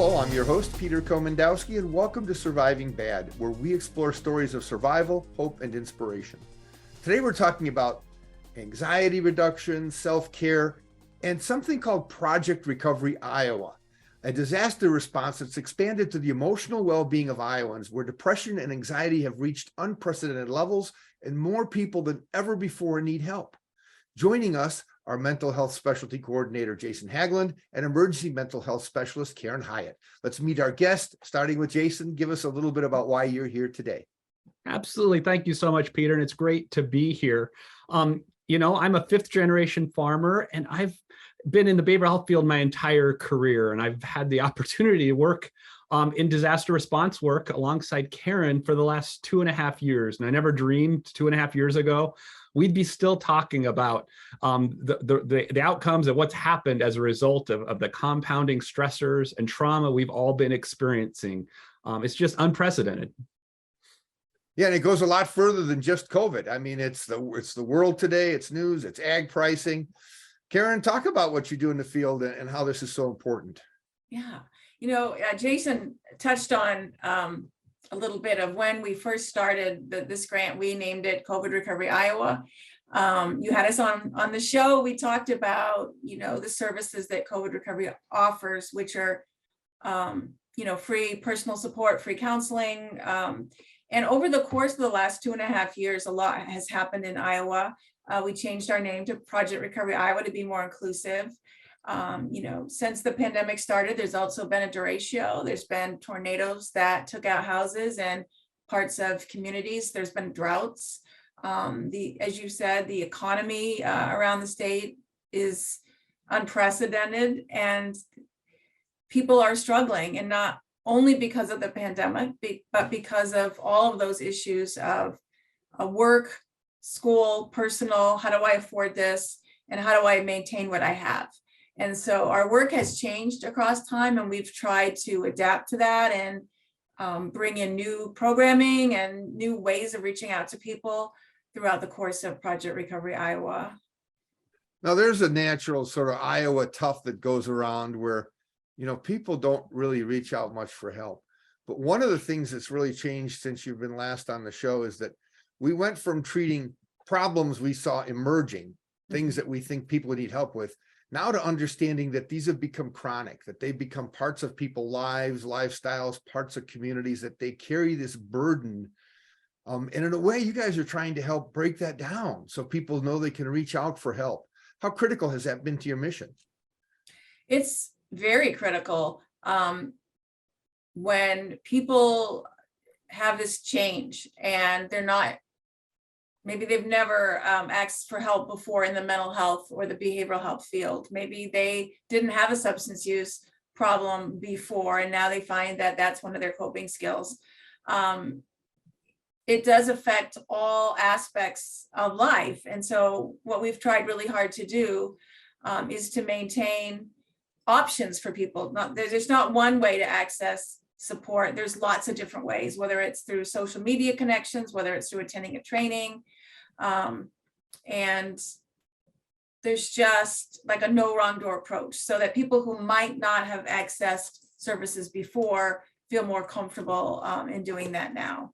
Hello, I'm your host, Peter Komendowski, and welcome to Surviving Bad, where we explore stories of survival, hope, and inspiration. Today we're talking about anxiety reduction, self-care, and something called Project Recovery Iowa, a disaster response that's expanded to the emotional well-being of Iowans, where depression and anxiety have reached unprecedented levels and more people than ever before need help. Joining us are mental health specialty coordinator Jason Haglund and emergency mental health specialist Karen Hyatt. Let's meet our guest, starting with Jason. Give us a little bit about why you're here today. Absolutely. Thank you so much, Peter. And it's great to be here. I'm a fifth generation farmer, and I've been in the behavioral health field my entire career. And I've had the opportunity to work in disaster response work alongside Karen for the last 2.5 years. And I never dreamed 2.5 years ago we'd be still talking about the outcomes of what's happened as a result of the compounding stressors and trauma we've all been experiencing. It's just unprecedented. Yeah, and it goes a lot further than just COVID. I mean, it's the world today, it's news, it's ag pricing. Karen, talk about what you do in the field and how this is so important. Yeah, Jason touched on a little bit of when we first started this grant. We named it COVID Recovery Iowa. You had us on the show. We talked about, the services that COVID Recovery offers, which are, free personal support, free counseling. And over the course of the last 2.5 years, a lot has happened in Iowa. We changed our name to Project Recovery Iowa to be more inclusive. Since the pandemic started, there's also been a derecho. There's been tornadoes that took out houses and parts of communities. There's been droughts. As you said, the economy around the state is unprecedented, and people are struggling, and not only because of the pandemic, but because of all of those issues of work, school, personal, how do I afford this, and how do I maintain what I have? And so our work has changed across time, and we've tried to adapt to that and bring in new programming and new ways of reaching out to people throughout the course of Project Recovery Iowa. Now, there's a natural sort of Iowa tough that goes around where, people don't really reach out much for help. But one of the things that's really changed since you've been last on the show is that we went from treating problems we saw emerging, things that we think people would need help with, now to understanding that these have become chronic, that they become parts of people's lives, lifestyles, parts of communities, that they carry this burden. And in a way, you guys are trying to help break that down so people know they can reach out for help. How critical has that been to your mission? It's very critical. When people have this change and maybe they've never asked for help before in the mental health or the behavioral health field. Maybe they didn't have a substance use problem before, and now they find that that's one of their coping skills. It does affect all aspects of life. And so what we've tried really hard to do is to maintain options for people. There's not one way to access support. There's lots of different ways, whether it's through social media connections, whether it's through attending a training. And there's just like a no wrong door approach, so that people who might not have accessed services before feel more comfortable in doing that now.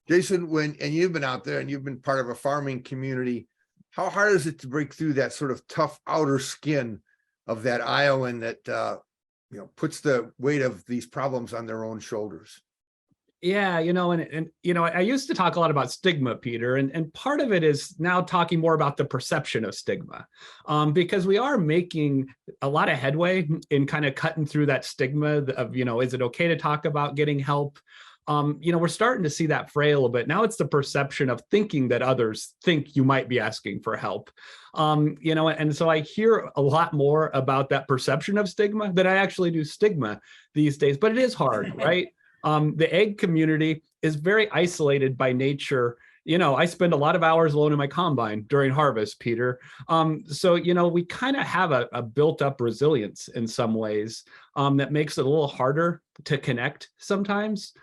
Jason, and you've been out there and you've been part of a farming community, how hard is it to break through that sort of tough outer skin of that Iowan that puts the weight of these problems on their own shoulders? Yeah, I used to talk a lot about stigma, Peter, and part of it is now talking more about the perception of stigma, because we are making a lot of headway in kind of cutting through that stigma of, is it okay to talk about getting help? We're starting to see that fray a little bit. Now it's the perception of thinking that others think you might be asking for help. And so I hear a lot more about that perception of stigma than I actually do stigma these days, but it is hard, right? The ag community is very isolated by nature. I spend a lot of hours alone in my combine during harvest, Peter. So we kind of have a built up resilience in some ways that makes it a little harder to connect sometimes.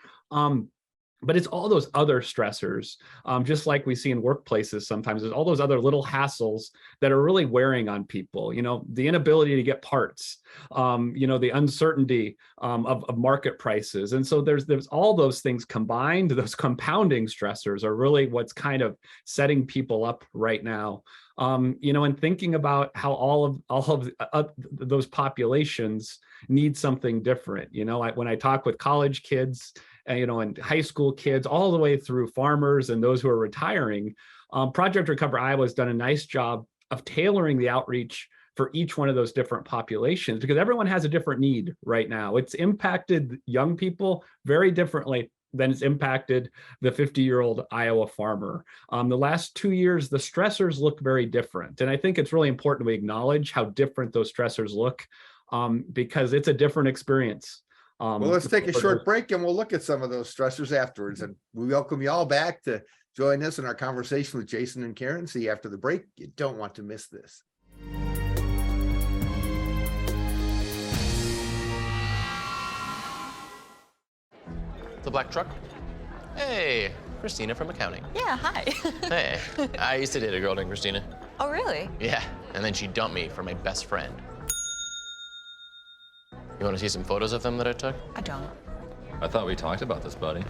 But it's all those other stressors, just like we see in workplaces sometimes. There's all those other little hassles that are really wearing on people. The inability to get parts, the uncertainty of market prices. And so there's all those things combined. Those compounding stressors are really what's kind of setting people up right now. And thinking about how all of those populations need something different. When I talk with college kids, and high school kids, all the way through farmers and those who are retiring, Project Recover Iowa has done a nice job of tailoring the outreach for each one of those different populations, because everyone has a different need right now. It's impacted young people very differently than it's impacted the 50-year-old Iowa farmer. The last 2 years, the stressors look very different. And I think it's really important we acknowledge how different those stressors look, because it's a different experience. Well, let's take a short break and we'll look at some of those stressors afterwards. And we welcome you all back to join us in our conversation with Jason and Karen. See you after the break. You don't want to miss this. The black truck? Hey, Christina from accounting. Yeah, hi. Hey, I used to date a girl named Christina. Oh, really? Yeah, and then she dumped me for my best friend. You want to see some photos of them that I took? I don't. I thought we talked about this, buddy.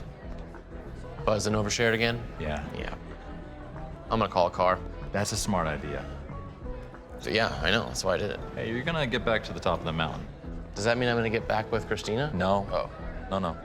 Buzz and overshared again? Yeah. Yeah. I'm gonna call a car. That's a smart idea. So yeah, I know, that's why I did it. Hey, you're gonna get back to the top of the mountain. Does that mean I'm gonna get back with Christina? No. Oh. No.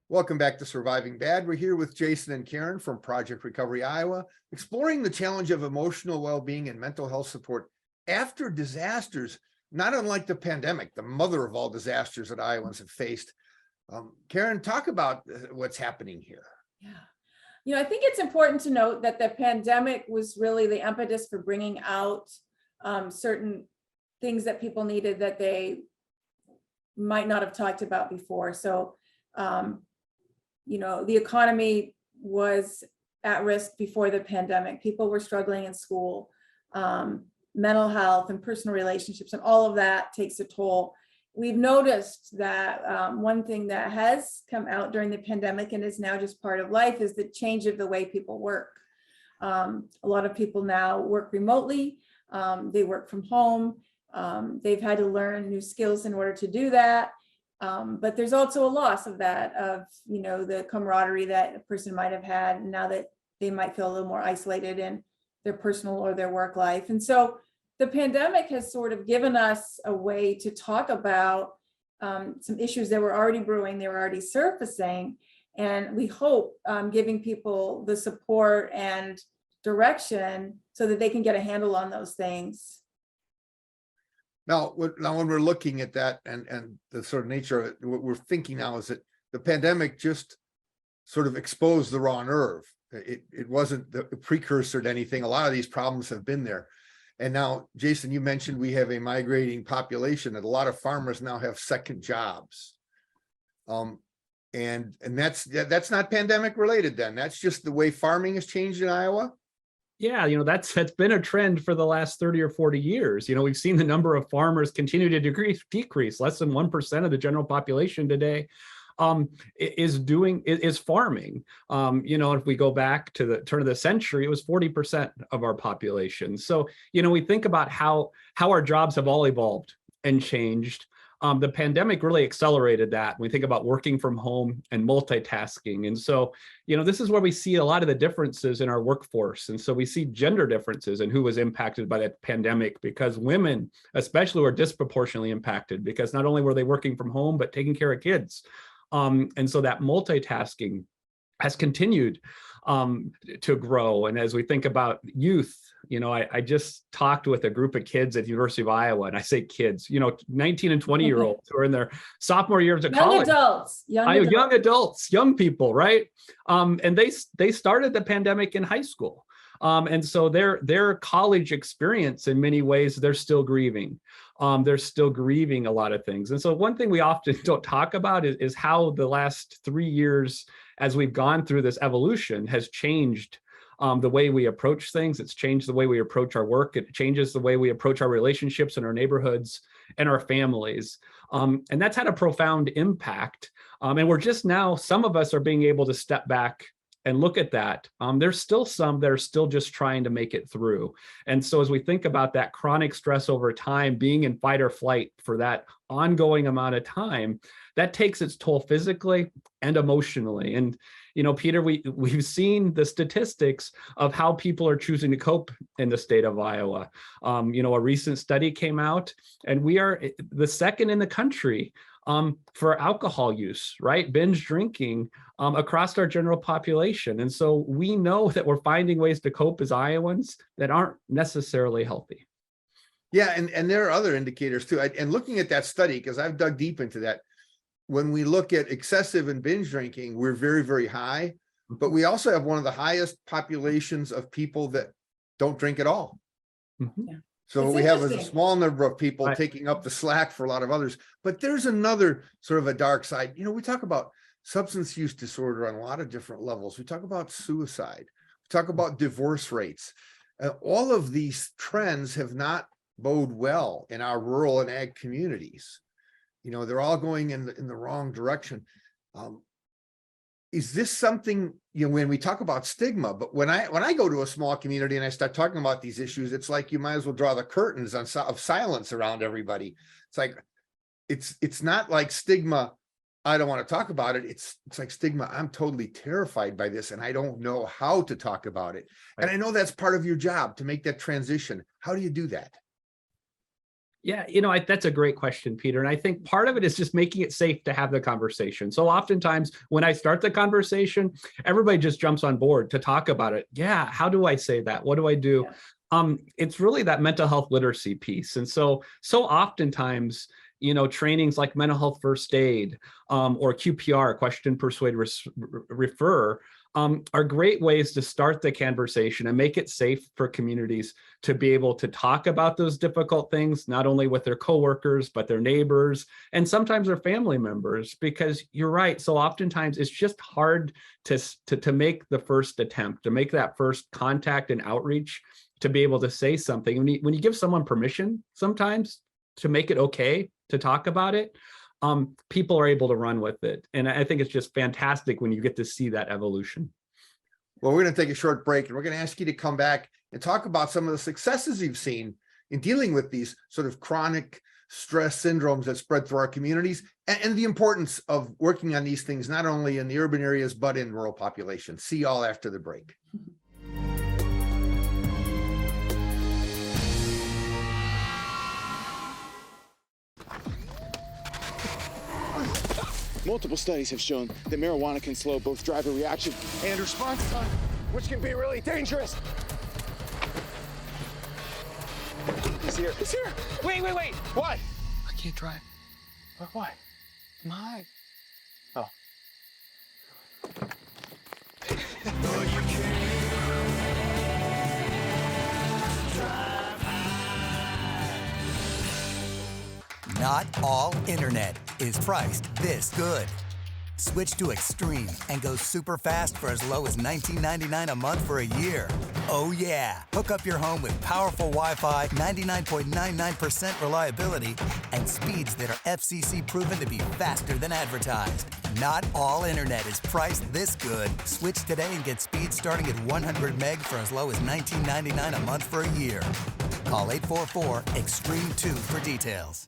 Welcome back to Surviving Bad. We're here with Jason and Karen from Project Recovery Iowa, exploring the challenge of emotional well-being and mental health support after disasters, not unlike the pandemic, the mother of all disasters that Iowans have faced. Karen, talk about what's happening here. Yeah. I think it's important to note that the pandemic was really the impetus for bringing out certain things that people needed that they might not have talked about before. So, the economy was at risk before the pandemic. People were struggling in school, mental health and personal relationships, and all of that takes a toll. We've noticed that one thing that has come out during the pandemic and is now just part of life is the change of the way people work. A lot of people now work remotely. They work from home. They've had to learn new skills in order to do that. But there's also a loss of that, the camaraderie that a person might have had, and now that they might feel a little more isolated in their personal or their work life. And so the pandemic has sort of given us a way to talk about some issues that were already brewing, they were already surfacing, and we hope giving people the support and direction so that they can get a handle on those things. Now, when we're looking at that and the sort of nature of it, what we're thinking now is that the pandemic just sort of exposed the raw nerve. It wasn't the precursor to anything. A lot of these problems have been there. And now, Jason, you mentioned we have a migrating population, that a lot of farmers now have second jobs. And that's not pandemic related then. That's just the way farming has changed in Iowa. Yeah, that's been a trend for the last 30 or 40 years. We've seen the number of farmers continue to decrease. Less than 1% of the general population today is farming. If we go back to the turn of the century, it was 40% of our population. So, we think about how our jobs have all evolved and changed. The pandemic really accelerated that. We think about working from home and multitasking. And so, this is where we see a lot of the differences in our workforce. And so we see gender differences in who was impacted by that pandemic, because women especially were disproportionately impacted, because not only were they working from home, but taking care of kids. And so that multitasking has continued to grow. And as we think about youth, I just talked with a group of kids at the University of Iowa, and I say kids, 19 and 20-year-olds who are in their sophomore years of college. Young adults, young people, right? And they started the pandemic in high school. And so their college experience, in many ways, they're still grieving. They're still grieving a lot of things. And so one thing we often don't talk about is how the last 3 years, as we've gone through this evolution, has changed the way we approach things. It's changed the way we approach our work. It changes the way we approach our relationships in our neighborhoods and our families. And that's had a profound impact. And we're just now, some of us are being able to step back and look at that. There's still some that are still just trying to make it through. And so as we think about that chronic stress over time, being in fight or flight for that ongoing amount of time, that takes its toll physically and emotionally. And Peter, we've seen the statistics of how people are choosing to cope in the state of Iowa. A recent study came out, and we are the second in the country for alcohol use, right? Binge drinking across our general population. And so we know that we're finding ways to cope as Iowans that aren't necessarily healthy. Yeah, and there are other indicators too. And looking at that study, because I've dug deep into that, when we look at excessive and binge drinking, we're very, very high, but we also have one of the highest populations of people that don't drink at all. Mm-hmm. Yeah. So It's we have a interesting. small number of people Right. taking up the slack for a lot of others, but there's another sort of a dark side. We talk about substance use disorder on a lot of different levels. We talk about suicide, we talk about divorce rates. All of these trends have not bode well in our rural and ag communities. They're all going in the wrong direction. Is this something, when we talk about stigma, but when I go to a small community and I start talking about these issues, it's like you might as well draw the curtains of silence around everybody. It's like, it's not like stigma, I don't want to talk about it. It's like stigma, I'm totally terrified by this and I don't know how to talk about it. Right. And I know that's part of your job, to make that transition. How do you do that? Yeah, that's a great question, Peter. And I think part of it is just making it safe to have the conversation. So oftentimes when I start the conversation, everybody just jumps on board to talk about it. Yeah, how do I say that? What do I do? Yeah. It's really that mental health literacy piece. And so oftentimes, trainings like mental health first aid or QPR, question, persuade, refer, are great ways to start the conversation and make it safe for communities to be able to talk about those difficult things, not only with their coworkers, but their neighbors, and sometimes their family members, because you're right. So oftentimes it's just hard to make the first attempt, to make that first contact and outreach, to be able to say something. When you give someone permission sometimes to make it okay to talk about it, people are able to run with it. And I think it's just fantastic when you get to see that evolution. Well, we're going to take a short break and we're going to ask you to come back and talk about some of the successes you've seen in dealing with these sort of chronic stress syndromes that spread through our communities, and the importance of working on these things, not only in the urban areas, but in rural populations. See you all after the break. Multiple studies have shown that marijuana can slow both driver reaction and response time, which can be really dangerous. He's here. He's here. Wait. What? I can't drive. Why? I'm high. Oh. Not all internet is priced this good. Switch to Extreme and go super fast for as low as $19.99 a month for a year. Oh yeah, hook up your home with powerful Wi-Fi, 99.99% reliability, and speeds that are FCC proven to be faster than advertised. Not all internet is priced this good. Switch today and get speeds starting at 100 meg for as low as $19.99 a month for a year. Call 844-EXTREME2 for details.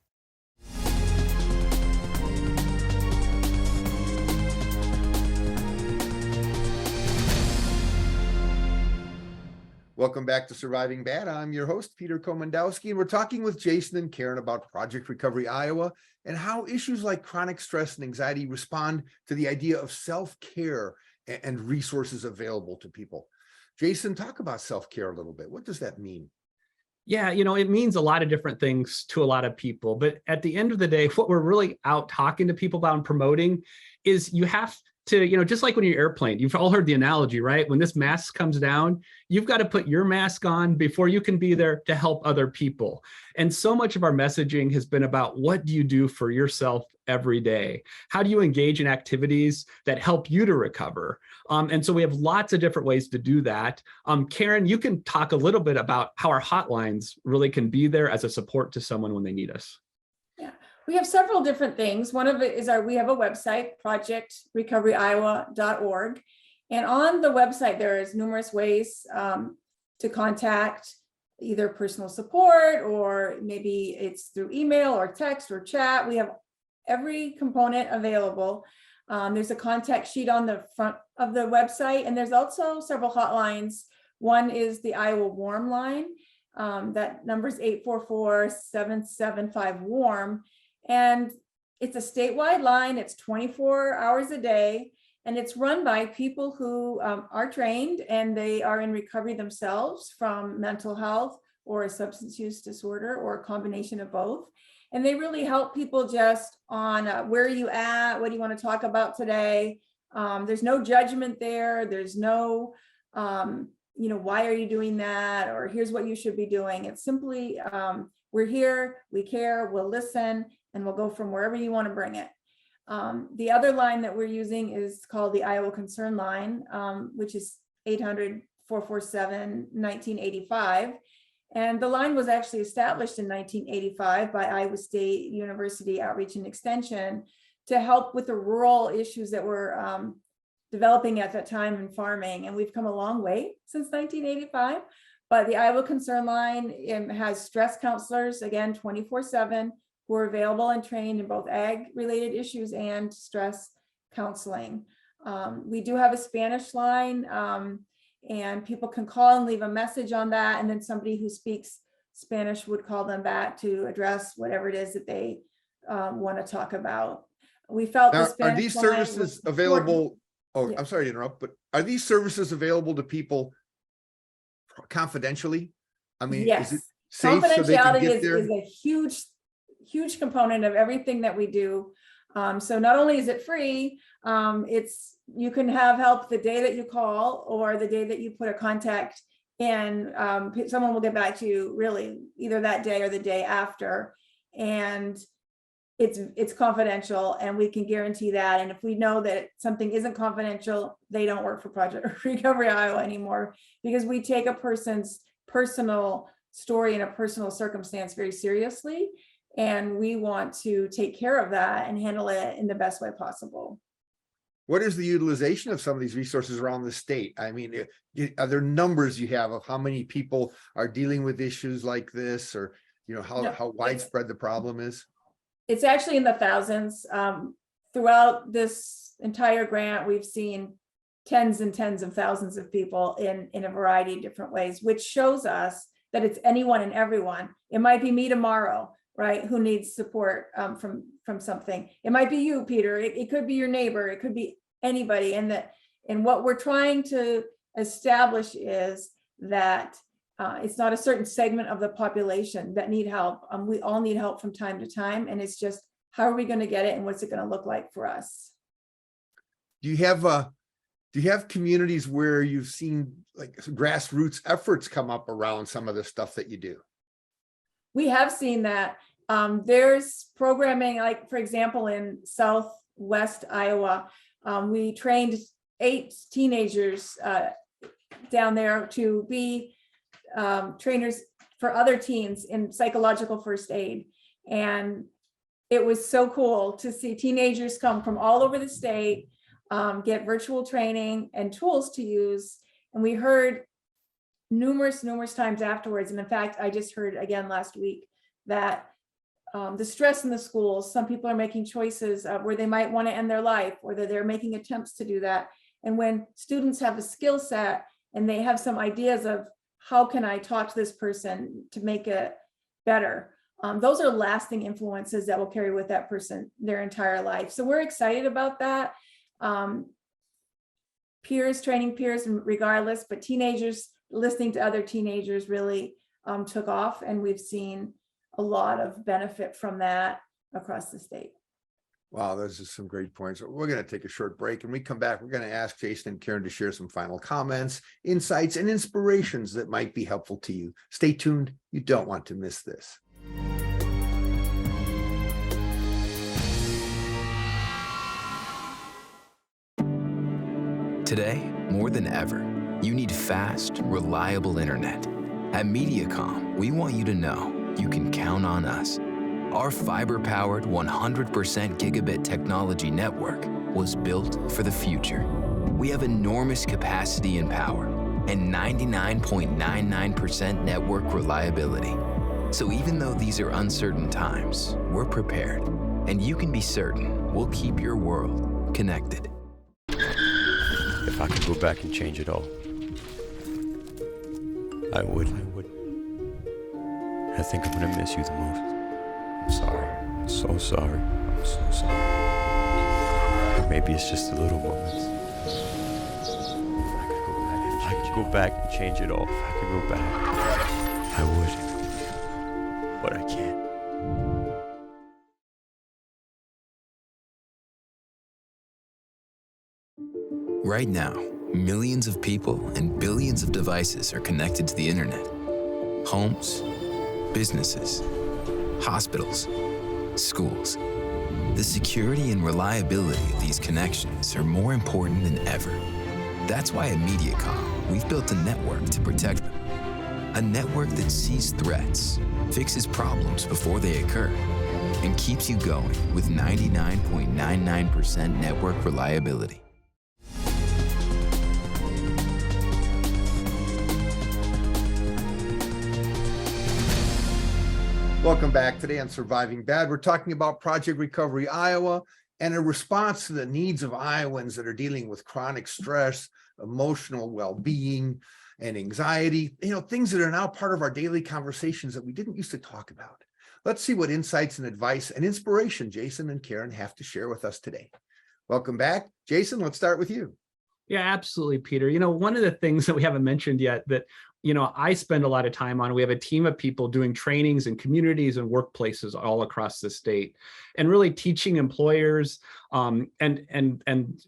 Welcome back to Surviving Bad. I'm your host, Peter Komendowski, and we're talking with Jason and Karen about Project Recovery Iowa and how issues like chronic stress and anxiety respond to the idea of self-care and resources available to people. Jason, talk about self-care a little bit. What does that mean? Yeah, it means a lot of different things to a lot of people. But at the end of the day, what we're really out talking to people about and promoting is you have to, just like when you're airplane, you've all heard the analogy, right? When this mask comes down, you've got to put your mask on before you can be there to help other people. And so much of our messaging has been about what do you do for yourself every day? How do you engage in activities that help you to recover? And so we have lots of different ways to do that. Karen, you can talk a little bit about how our hotlines really can be there as a support to someone when they need us. Yeah, we have several different things. One of it is we have a website, projectrecoveryiowa.org. And on the website, there is numerous ways to contact either personal support, or maybe it's through email or text or chat. We have every component available. There's a contact sheet on the front of the website, and there's also several hotlines. One is the Iowa Warm line. That number is 844-775-WARM. And it's a statewide line. It's 24 hours a day, and it's run by people who are trained, and they are in recovery themselves from mental health or a substance use disorder or a combination of both. And they really help people just on where are you at? What do you want to talk about today? There's no judgment there. There's no, why are you doing that? Or here's what you should be doing. It's simply, we're here, we care, we'll listen, and we'll go from wherever you want to bring it. The other line that we're using is called the Iowa Concern Line, which is 800-447-1985. And the line was actually established in 1985 by Iowa State University Outreach and Extension to help with the rural issues that were developing at that time in farming. And we've come a long way since 1985. But the Iowa Concern Line has stress counselors, again, 24/7, who are available and trained in both ag-related issues and stress counseling. We do have a Spanish line, and people can call and leave a message on that, and then somebody who speaks Spanish would call them back to address whatever it is that they want to talk about. We felt Now, the Spanish are these line services was available? Oh, Yeah. I'm sorry to interrupt, but are these services available to people confidentially? I mean, yes. is it safe so they can Confidentiality get is there? a huge component of everything that we do. So not only is it free, you can have help the day that you call or the day that you put a contact in. Someone will get back to you really either that day or the day after, and it's confidential, and we can guarantee that. And if we know that something isn't confidential, they don't work for Project Recovery Iowa anymore, because we take a person's personal story and a personal circumstance very seriously. And we want to take care of that and handle it in the best way possible. What is the utilization of some of these resources around the state? I mean, are there numbers you have of how many people are dealing with issues like this, or how widespread the problem is? It's actually in the thousands. Throughout this entire grant, we've seen tens and tens of thousands of people in a variety of different ways, which shows us that it's anyone and everyone. It might be me tomorrow, right, who needs support from something. It might be you, Peter. It could be your neighbor. It could be anybody. And what we're trying to establish is that it's not a certain segment of the population that need help. We all need help from time to time, and it's just how are we going to get it, and what's it going to look like for us? Do you have communities where you've seen like grassroots efforts come up around some of the stuff that you do? We have seen that. There's programming, like for example, in Southwest Iowa, we trained 8 teenagers down there to be trainers for other teens in psychological first aid. And it was so cool to see teenagers come from all over the state, get virtual training and tools to use. And we heard numerous times afterwards. And in fact, I just heard again last week that the stress in the schools, some people are making choices where they might want to end their life, or that they're making attempts to do that. And when students have a skill set and they have some ideas of how can I talk to this person to make it better, those are lasting influences that will carry with that person their entire life. So we're excited about that. peers training peers regardless, but teenagers listening to other teenagers really took off, and we've seen a lot of benefit from that across the state. Wow, those are some great points. We're going to take a short break, and we come back. We're going to ask Jason and Karen to share some final comments, insights, and inspirations that might be helpful to you. Stay tuned. You don't want to miss this. Today, more than ever, you need fast, reliable internet. At Mediacom, we want you to know you can count on us. Our fiber-powered 100% gigabit technology network was built for the future. We have enormous capacity and power and 99.99% network reliability. So even though these are uncertain times, we're prepared. And you can be certain we'll keep your world connected. If I could go back and change it all, I would. I think I'm gonna miss you the most. I'm sorry. I'm so sorry. I'm so sorry. Maybe it's just the little moments. If I could go back and change it all. If I could go back, I would. But I can't. Right now, millions of people and billions of devices are connected to the internet. Homes, businesses, hospitals, schools. The security and reliability of these connections are more important than ever. That's why at Mediacom, we've built a network to protect them. A network that sees threats, fixes problems before they occur, and keeps you going with 99.99% network reliability. Welcome back. Today on Surviving Bad, we're talking about Project Recovery Iowa and a response to the needs of Iowans that are dealing with chronic stress, emotional well-being, and anxiety, things that are now part of our daily conversations that we didn't used to talk about. Let's see what insights and advice and inspiration Jason and Karen have to share with us today. Welcome back. Jason, let's start with you. Yeah, absolutely, Peter. One of the things that we haven't mentioned yet that I spend a lot of time on, we have a team of people doing trainings in communities and workplaces all across the state, and really teaching employers and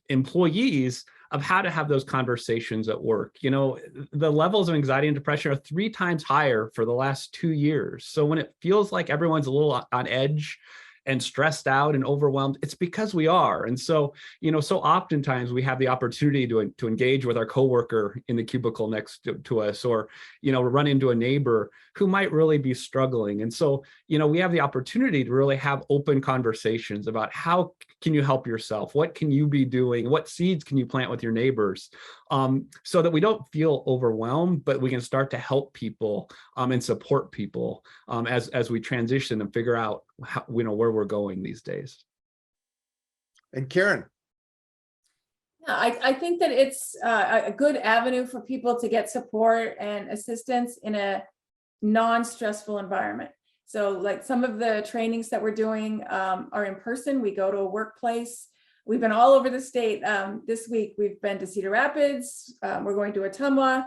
employees of how to have those conversations at work. The levels of anxiety and depression are 3 times higher for the last 2 years. So when it feels like everyone's a little on edge and stressed out and overwhelmed, it's because we are. And so, so oftentimes we have the opportunity to engage with our coworker in the cubicle next to us, or, run into a neighbor who might really be struggling. And so, we have the opportunity to really have open conversations about how can you help yourself? What can you be doing? What seeds can you plant with your neighbors? So that we don't feel overwhelmed, but we can start to help people and support people as we transition and figure out how, where we're going these days. And Karen. I think that it's a good avenue for people to get support and assistance in a non-stressful environment. So like some of the trainings that we're doing are in person. We go to a workplace. We've been all over the state. This week, we've been to Cedar Rapids. We're going to Ottumwa,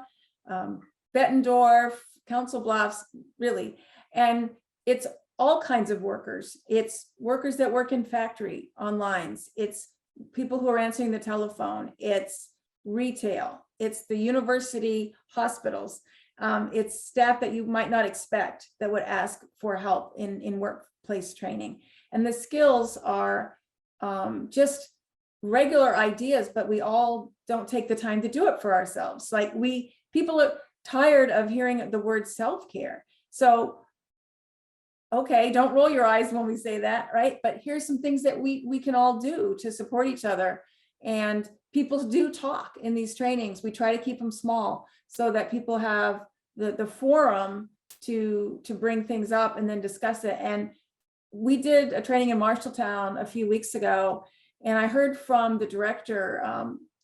Bettendorf, Council Bluffs, really. And it's all kinds of workers. It's workers that work in factory, on lines. It's people who are answering the telephone. It's retail. It's the university hospitals. It's staff that you might not expect that would ask for help in workplace training. And the skills are just regular ideas, but we all don't take the time to do it for ourselves. Like people are tired of hearing the word self-care. So, okay, don't roll your eyes when we say that, right? But here's some things that we can all do to support each other. And people do talk in these trainings. We try to keep them small so that people have the forum to bring things up and then discuss it. And we did a training in Marshalltown a few weeks ago, and I heard from the director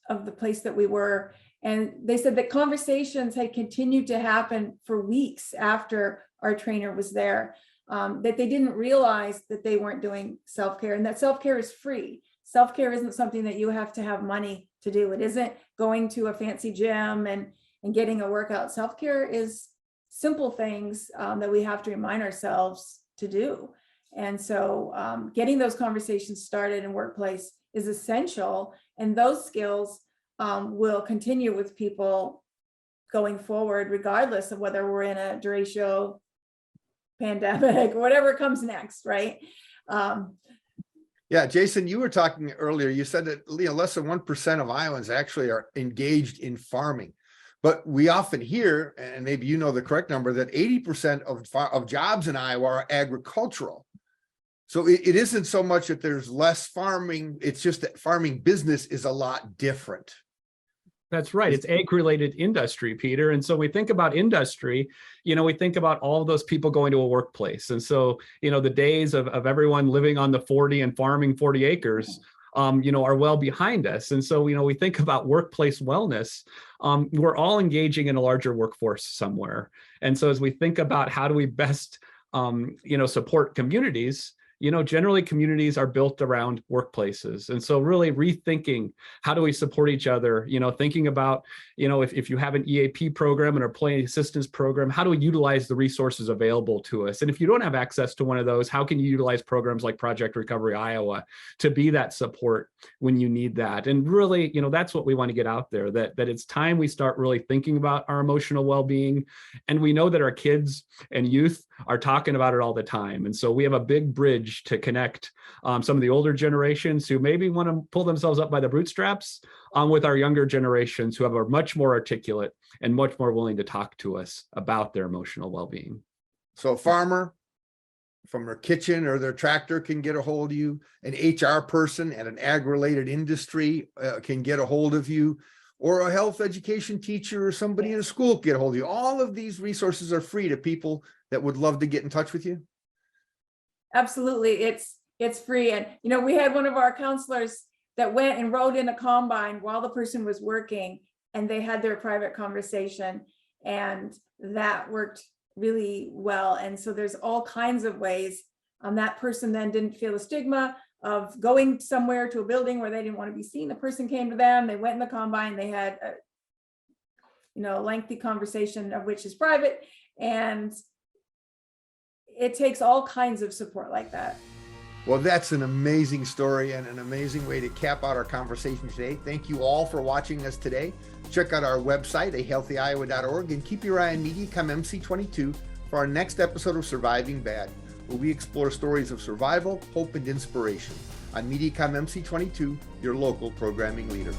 of the place that we were, and they said that conversations had continued to happen for weeks after our trainer was there, that they didn't realize that they weren't doing self-care, and that self-care is free. self-care isn't something that you have to have money to do. It isn't going to a fancy gym and getting a workout. Self-care is simple things that we have to remind ourselves to do. And so getting those conversations started in workplace is essential. And those skills will continue with people going forward, regardless of whether we're in a derecho pandemic or whatever comes next, right? Yeah, Jason, you were talking earlier, you said that less than 1% of Iowans actually are engaged in farming. But we often hear, and maybe you know the correct number, that 80% of jobs in Iowa are agricultural. So it isn't so much that there's less farming, it's just that farming business is a lot different. That's right. It's ag-related industry, Peter. And so we think about industry, we think about all of those people going to a workplace. And so, the days of everyone living on the 40 and farming 40 acres, are well behind us. And so, we think about workplace wellness. We're all engaging in a larger workforce somewhere. And so as we think about how do we best, support communities, generally communities are built around workplaces. And so really rethinking how do we support each other, thinking about, if you have an EAP program, an employee assistance program, how do we utilize the resources available to us? And if you don't have access to one of those, how can you utilize programs like Project Recovery Iowa to be that support when you need that? And really, that's what we want to get out there, that it's time we start really thinking about our emotional well-being. And we know that our kids and youth are talking about it all the time. And so we have a big bridge to connect some of the older generations who maybe want to pull themselves up by the bootstraps with our younger generations who are much more articulate and much more willing to talk to us about their emotional well-being. So a farmer from their kitchen or their tractor can get a hold of you. An HR person at an ag-related industry can get a hold of you, or a health education teacher or somebody in a school can get a hold of you. All of these resources are free to people that would love to get in touch with you. Absolutely. It's free. And, we had one of our counselors that went and rode in a combine while the person was working, and they had their private conversation, and that worked really well. And so there's all kinds of ways that person then didn't feel the stigma of going somewhere to a building where they didn't want to be seen. The person came to them, they went in the combine, they had a lengthy conversation of which is private, and it takes all kinds of support like that. Well, that's an amazing story and an amazing way to cap out our conversation today. Thank you all for watching us today. Check out our website, ahealthyiowa.org, and keep your eye on MediaCom MC22 for our next episode of Surviving Bad, where we explore stories of survival, hope, and inspiration on MediaCom MC22, your local programming leader.